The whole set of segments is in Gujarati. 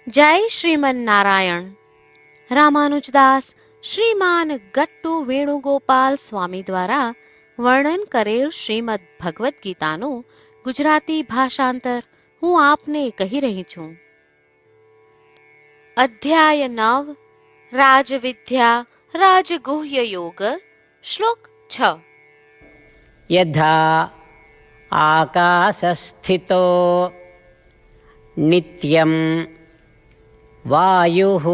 જય શ્રીમન નારાયણ. રામાનુજદાસ શ્રીમાન ગટ્ટુ વેણુગોપાલ સ્વામી દ્વારા વર્ણન કરેલ શ્રીમદ ભગવદ્ ગીતાનું ગુજરાતી ભાષાંતર હું આપને કહી રહી છું. અધ્યાય 9 રાજવિદ્યા રાજગુહ્ય યોગ. શ્લોક 6. યથા આકાશસ્થિતો નિત્યં વાયુઃ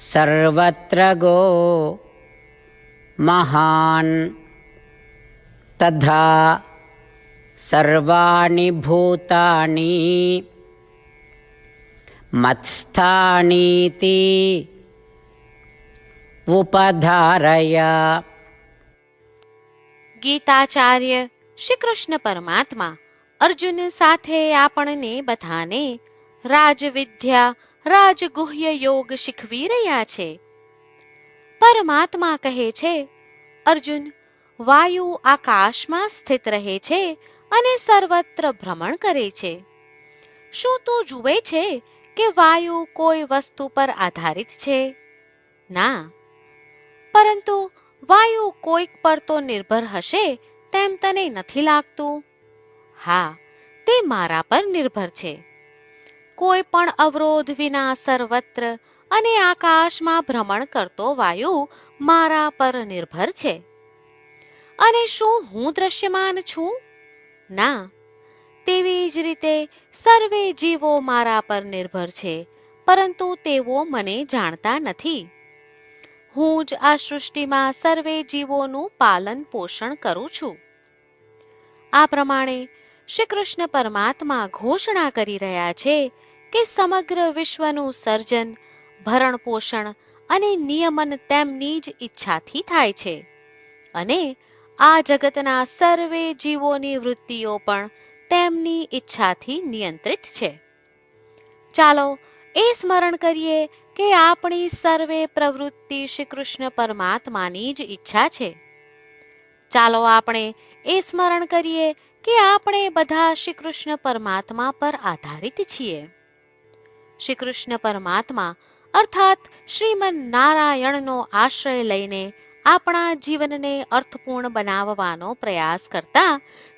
સર્વત્ર ગો મહાન તથા સર્વાણિ ભૂતાની મત્સ્થાનીતિ ઉપધારય. ગીતાચાર્ય શ્રી કૃષ્ણ પરમાત્મા અર્જુન સાથે આપણને બધાને રાજવિદ્યા રાજગુહ્ય યોગ શીખવી રહ્યા છે. પરમાત્મા કહે છે, અર્જુન, વાયુ આકાશમાં સ્થિત રહે છે અને સર્વત્ર ભ્રમણ કરે છે. શું તું જુએ છે કે વાયુ કોઈ વસ્તુ પર આધારિત છે? ના, પરંતુ વાયુ કોઈક પર તો નિર્ભર હશે તેમ તને નથી લાગતું? હા, તે મારા પર નિર્ભર છે. કોઈ પણ અવરોધ વિના સર્વત્ર અને આકાશમાં ભ્રમણ કરતો વાયુ મારા પર નિર્ભર છે. અને શું હું દ્રશ્યમાન છું? ના, તેવી જ રીતે સર્વે જીવો મારા પર નિર્ભર છે, પરંતુ તેઓ મને જાણતા નથી. હું જ આ સૃષ્ટિમાં સર્વે જીવોનું પાલન પોષણ કરું છું. આ પ્રમાણે શ્રી કૃષ્ણ પરમાત્મા ઘોષણા કરી રહ્યા છે કે સમગ્ર વિશ્વનું સર્જન, ભરણ પોષણ અને નિયમન તેમની જ ઈચ્છાથી થાય છે, અને આ જગતના સર્વે જીવોની વૃત્તિઓ પણ તેમની ઈચ્છાથી નિયંત્રિત છે. ચાલો એ સ્મરણ કરીએ કે આપણી સર્વે પ્રવૃત્તિ શ્રી કૃષ્ણ પરમાત્માની જ ઈચ્છા છે. ચાલો આપણે એ સ્મરણ કરીએ કે આપણે બધા શ્રી કૃષ્ણ પરમાત્મા પર આધારિત છીએ. શ્રી કૃષ્ણ પરમાત્મા અર્થાત શ્રીમન નારાયણનો આશ્રય લઈને આપણા જીવનને અર્થપૂર્ણ બનાવવાનો પ્રયાસ કરતા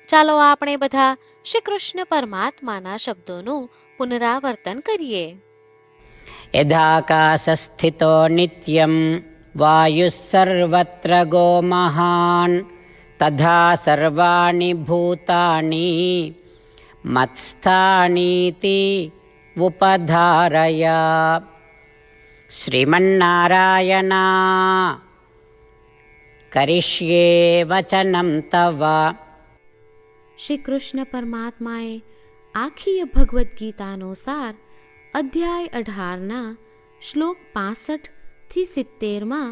ચાલો આપણે બધા શ્રી કૃષ્ણ પરમાત્માના શબ્દોનું પુનરાવર્તન કરીએ. યથાકાશસ્થિતો નિત્યં વાયુઃ સર્વત્ર ગો મહાન તથા સર્વાણિ ભૂતાની મત્સ્થાનીતિ ઉપધારય. શ્રીમન્નારાયણ કરિષ્યે વચનમ તવ. શ્રી કૃષ્ણ પરમાત્માએ આખી ભગવદ્ ગીતાનો સાર અધ્યાય 18ના શ્લોક 65 થી 70માં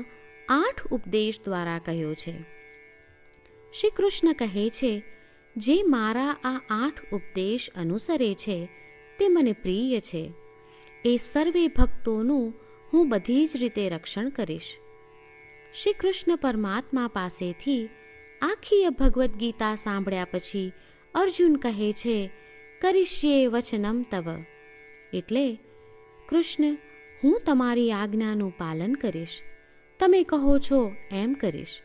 8 ઉપદેશ દ્વારા કહ્યો છે. શ્રી કૃષ્ણ કહે છે, જે મારા આ 8 ઉપદેશ અનુસરે છે તે મને પ્રિય છે. એ સર્વે ભક્તોનું હું બધી જ રીતે રક્ષણ કરીશ. શ્રી કૃષ્ણ પરમાત્મા પાસેથી આખી ભગવદ્ ગીતા સાંભળ્યા પછી અર્જુન કહે છે, કરિષ્યે વચનમ તવ, એટલે કૃષ્ણ, હું તમારી આજ્ઞાનું પાલન કરીશ. તમે કહો છો એમ કરીશ.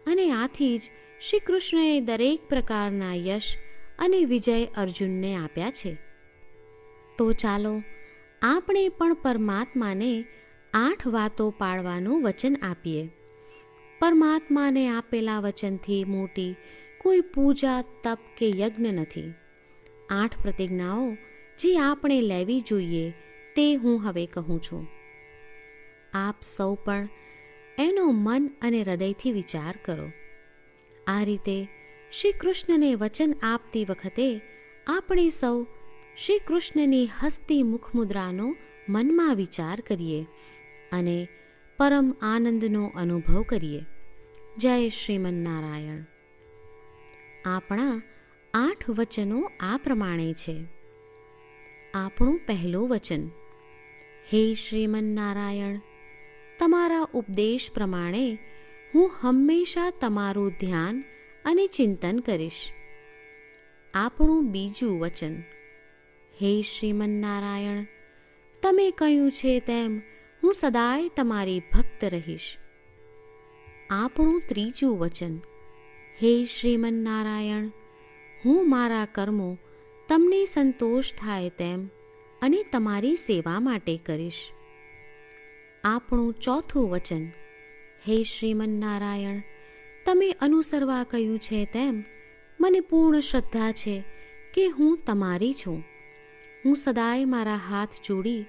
અને આથી જ શ્રી કૃષ્ણએ દરેક પ્રકારના યશ અને વિજય અર્જુનને આપ્યા છે. તો ચાલો આપણે પણ પરમાત્માને 8 વાતો પાળવાનું વચન આપીએ. પરમાત્માને આપેલા વચનથી મોટી કોઈ પૂજા, તપ કે યજ્ઞ નથી. 8 પ્રતિજ્ઞાઓ જે આપણે લેવી જોઈએ તે હું હવે કહું છું. આપ સૌ પણ એનો મન અને હૃદયથી વિચાર કરો. આ રીતે શ્રી કૃષ્ણને વચન આપતી વખતે આપણે સૌ શ્રી કૃષ્ણની હસતી મુખમુદ્રાનો મનમાં વિચાર કરીએ અને પરમ આનંદનો અનુભવ કરીએ. જય શ્રીમન નારાયણ. આપણા 8 વચનો આ પ્રમાણે છે. આપણું પહેલું વચન, હે શ્રીમન નારાયણ, તમારા ઉપદેશ પ્રમાણે હું હંમેશા તમારું ધ્યાન અને ચિંતન કરીશ. આપણું બીજું વચન, હે શ્રીમન નારાયણ, તમે કહ્યું છે તેમ હું સદાય તમારી ભક્ત રહીશ. આપણું ત્રીજું વચન. હે શ્રીમન્નારાયણ, હું મારા કર્મો તમને સંતોષ થાય તેમ અને તમારી સેવા માટે કરીશ. આપણું ચોથું વચન. હે શ્રીમન્નારાયણ, તમે અનુસરવા કહ્યું છે તેમ મને પૂર્ણ શ્રદ્ધા છે કે હું તમારી છું. હું સદાય મારા હાથ જોડી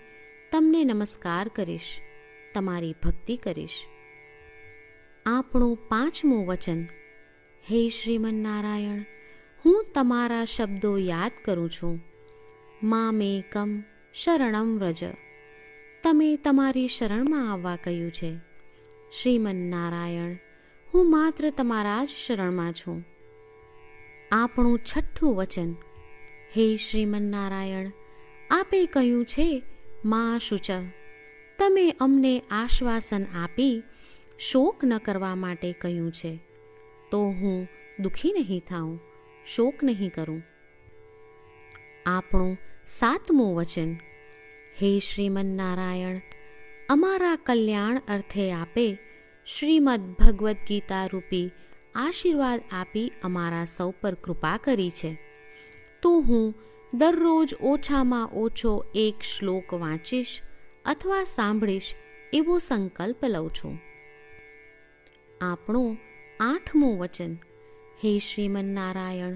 તમને નમસ્કાર કરીશ, તમારી ભક્તિ કરીશ. આપણું પાંચમું વચન. હે શ્રીમન્નારાયણ, હું તમારા શબ્દો યાદ કરું છું. મામેકમ શરણમ વ્રજ. તમે તમારી શરણમાં આવવા કહ્યું છે. શ્રીમન્નારાયણ, હું માત્ર તમારા જ શરણમાં છું. આપણું છઠ્ઠું વચન. હે શ્રીમન્નારાયણ, આપે કહ્યું છે મા શુચ. તમે અમને આશ્વાસન આપી શોક ન કરવા માટે કહ્યું છે, તો હું દુઃખી નહીં થાઉં, શોક નહીં કરું. આપણું સાતમું વચન. હે શ્રીમન્નારાયણ, અમારા કલ્યાણ અર્થે આપે શ્રીમદ્ ભગવદ્ ગીતા રૂપી આશીર્વાદ આપી અમારા સૌ પર કૃપા કરી છે, તો હું દરરોજ ઓછામાં ઓછો એક શ્લોક વાંચીશ અથવા સાંભળીશ એવો સંકલ્પ લઉં છું. આપણું આઠમું વચન. હે શ્રીમન્નારાયણ,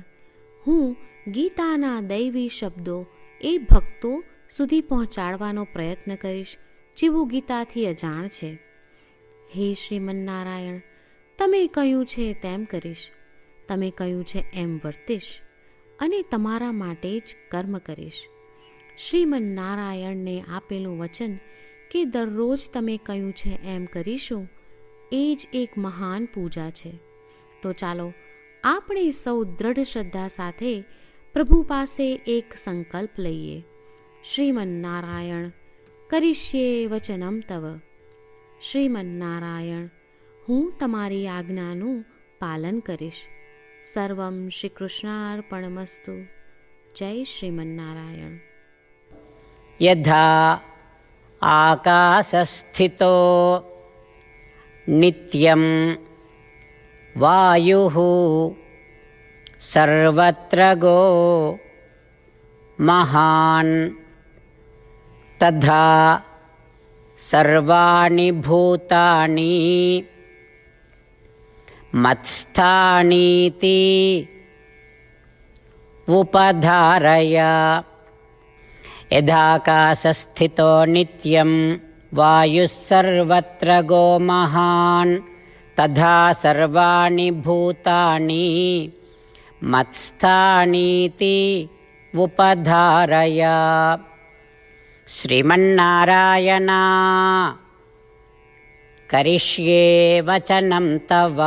હું ગીતાના દૈવી શબ્દો એ ભક્તો સુધી પહોંચાડવાનો પ્રયત્ન કરીશ જેઓ ગીતાથી અજાણ છે. હે શ્રીમન્નારાયણ, તમે કહ્યું છે તેમ કરીશ, તમે કહ્યું છે એમ વર્તીશ અને તમારા માટે જ કર્મ કરીશ. શ્રીમન્નારાયણને આપેલું વચન કે દરરોજ તમે કહ્યું છે એમ કરીશું, એ જ એક મહાન પૂજા છે. તો ચાલો આપણે સૌ દ્રઢ શ્રદ્ધા સાથે પ્રભુ પાસે એક સંકલ્પ લઈએ. શ્રીમન્નારાયણ, કરીશ્યે વચનમ તવ. શ્રીમન્નારાયણ, હું તમારી આજ્ઞાનું પાલન કરીશ. સર્વમ શ્રી કૃષ્ણાર્પણમસ્તુ. જય શ્રીમન્નારાયણ. યથા આકાશસ્થિતો નિત્યં વાયુઃ સર્વત્ર ગો મહાન તથા સર્વાણિ ભૂતાની મત્સ્થાનીતિ ઉપધારય. યથાકાશસ્થિતો નિત્યં વાયુઃ સર્વત્ર ગો મહાન તથા સર્વાણિ ભૂતાની મત્સ્થાનીતિ ઉપધારય. શ્રીમન્નારાયણ, કરીષ્યે વચનમ તવ.